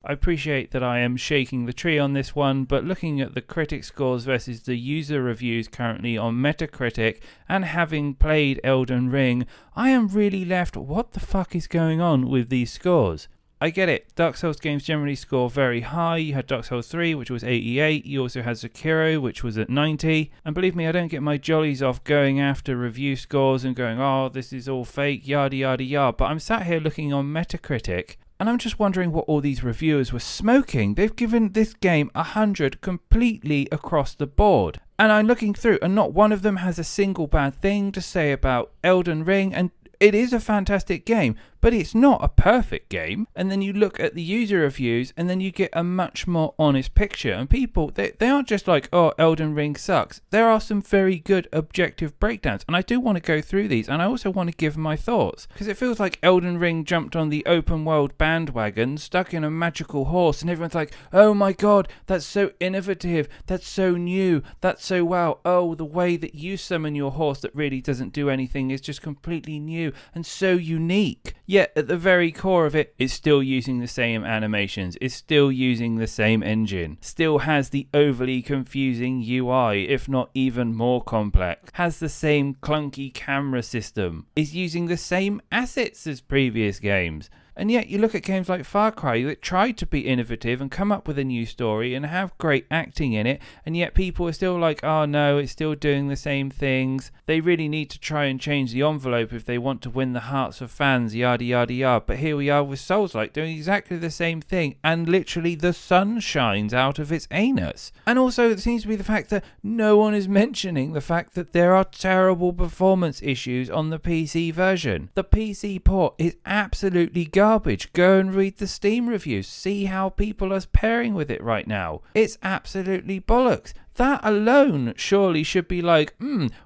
I appreciate that I am shaking the tree on this one, but looking at the critic scores versus the user reviews currently on Metacritic, and having played Elden Ring, I am really left, what the fuck is going on with these scores? I get it, Dark Souls games generally score very high. You had Dark Souls 3, which was 88, you also had Sekiro, which was at 90, and believe me, I don't get my jollies off going after review scores and going, oh, this is all fake, yada yada yada, but I'm sat here looking on Metacritic, and I'm just wondering what all these reviewers were smoking. They've given this game 100 completely across the board. And I'm looking through, and not one of them has a single bad thing to say about Elden Ring, and it is a fantastic game, but it's not a perfect game. And then you look at the user reviews, and then you get a much more honest picture. And people, they aren't just like, oh, Elden Ring sucks. There are some very good objective breakdowns, and I do want to go through these, and I also want to give my thoughts, because it feels like Elden Ring jumped on the open world bandwagon, stuck in a magical horse, and everyone's like, oh my god, that's so innovative, that's so new, that's so wow, oh, the way that you summon your horse that really doesn't do anything is just completely new and so unique. Yet at the very core of it, it's still using the same animations, it's still using the same engine, still has the overly confusing UI, if not even more complex, has the same clunky camera system, is using the same assets as previous games. And yet you look at games like Far Cry that tried to be innovative and come up with a new story and have great acting in it, and yet people are still like, oh no, it's still doing the same things. They really need to try and change the envelope if they want to win the hearts of fans, yada yada yada. But here we are with Souls-like doing exactly the same thing, and literally the sun shines out of its anus. And also it seems to be the fact that no one is mentioning the fact that there are terrible performance issues on the PC version. The PC port is absolutely garbage. Go and read the Steam reviews. See how people are pairing with it right now. It's absolutely bollocks. That alone surely should be like,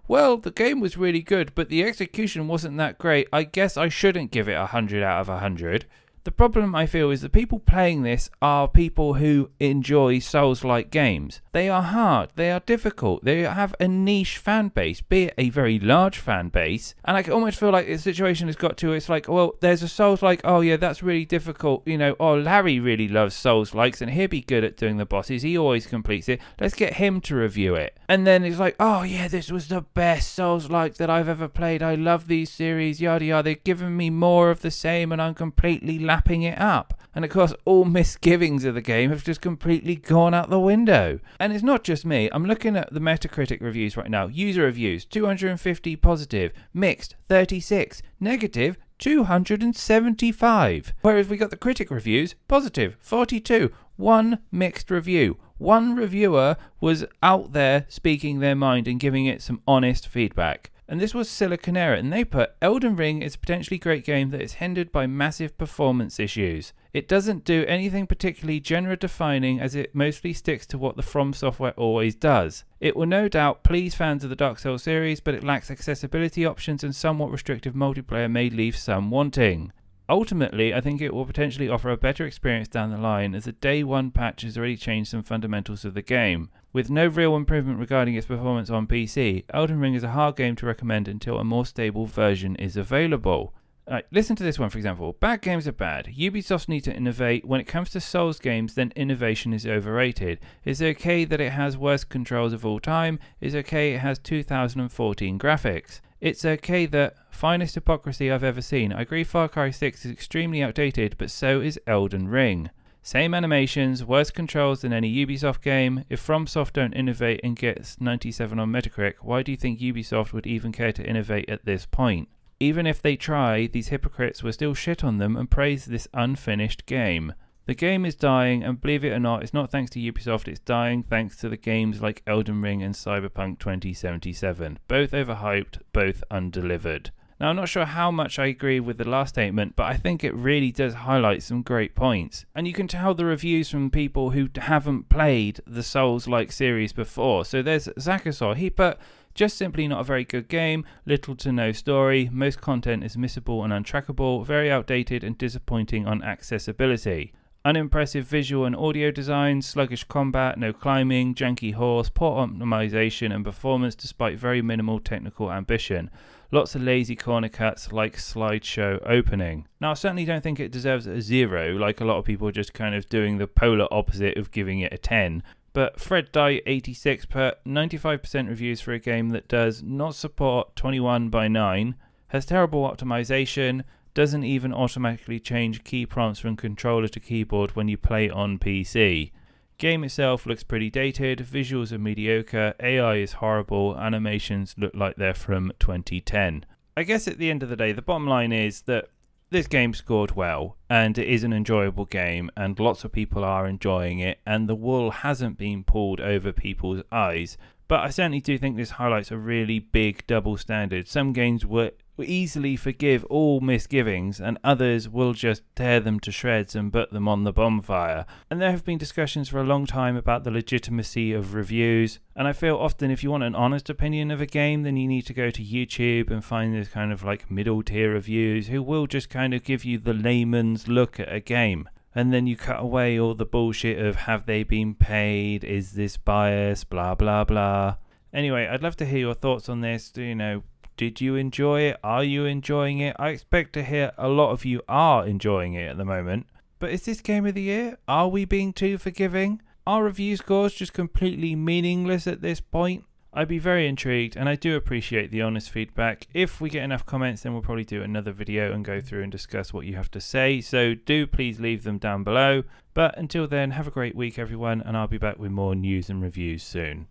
well, the game was really good, but the execution wasn't that great. I guess I shouldn't give it 100 out of 100. The problem, I feel, is the people playing this are people who enjoy Souls-like games. They are hard, they are difficult, they have a niche fan base, be it a very large fan base, and I almost feel like the situation has got to, it's like, well, there's a Souls-like, oh yeah, that's really difficult, you know, oh, Larry really loves Souls-likes, and he'll be good at doing the bosses, he always completes it, let's get him to review it. And then it's like, oh yeah, this was the best Souls-like that I've ever played, I love these series, yada yada, they've given me more of the same, and I'm completely lapping it up. And of course, all misgivings of the game have just completely gone out the window. And it's not just me. I'm looking at the Metacritic reviews right now. User reviews, 250 positive, mixed, 36, negative, 275. Whereas we got the critic reviews, positive, 42, one mixed review. One reviewer was out there speaking their mind and giving it some honest feedback. And this was Siliconera, and they put, Elden Ring is a potentially great game that is hindered by massive performance issues. It doesn't do anything particularly genre-defining, as it mostly sticks to what the From Software always does. It will no doubt please fans of the Dark Souls series, but it lacks accessibility options and somewhat restrictive multiplayer may leave some wanting. Ultimately, I think it will potentially offer a better experience down the line, as the day one patch has already changed some fundamentals of the game. With no real improvement regarding its performance on PC, Elden Ring is a hard game to recommend until a more stable version is available. Right, listen to this one, for example. Bad games are bad. Ubisoft need to innovate. When it comes to Souls games, then innovation is overrated. It's okay that it has worst controls of all time. It's okay it has 2014 graphics. It's okay that finest hypocrisy I've ever seen. I agree Far Cry 6 is extremely outdated, but so is Elden Ring. Same animations, worse controls than any Ubisoft game. If FromSoft don't innovate and gets 97 on Metacritic, why do you think Ubisoft would even care to innovate at this point? Even if they try, these hypocrites will still shit on them and praise this unfinished game. The game is dying, and believe it or not, it's not thanks to Ubisoft, it's dying thanks to the games like Elden Ring and Cyberpunk 2077. Both overhyped, both undelivered. Now, I'm not sure how much I agree with the last statement, but I think it really does highlight some great points. And you can tell the reviews from people who haven't played the Souls-like series before. So there's Zakasor. He put, just simply not a very good game, little to no story, most content is missable and untrackable, very outdated and disappointing on accessibility. Unimpressive visual and audio design, sluggish combat, no climbing, janky horse, poor optimization and performance despite very minimal technical ambition. lots of lazy corner cuts like slideshow opening. Now I certainly don't think it deserves a 0, like a lot of people are just kind of doing the polar opposite of giving it a 10. But Fred Dye 86 put 95% reviews for a game that does not support 21:9, has terrible optimization, doesn't even automatically change key prompts from controller to keyboard when you play on PC. Game itself looks pretty dated, visuals are mediocre, AI is horrible, animations look like they're from 2010. I guess at the end of the day, the bottom line is that this game scored well, and it is an enjoyable game, and lots of people are enjoying it, and the wool hasn't been pulled over people's eyes. But I certainly do think this highlights a really big double standard. Some games will easily forgive all misgivings, and others will just tear them to shreds and put them on the bonfire. And there have been discussions for a long time about the legitimacy of reviews, and I feel often if you want an honest opinion of a game, then you need to go to YouTube and find this kind of like middle tier reviews who will just kind of give you the layman's look at a game. And then you cut away all the bullshit of have they been paid, is this biased, blah blah blah. Anyway, I'd love to hear your thoughts on this. Did you enjoy it? Are you enjoying it? I expect to hear a lot of you are enjoying it at the moment. But is this game of the year? Are we being too forgiving? Are review scores just completely meaningless at this point? I'd be very intrigued, and I do appreciate the honest feedback. If we get enough comments, then we'll probably do another video and go through and discuss what you have to say. So do please leave them down below. But until then, have a great week everyone, and I'll be back with more news and reviews soon.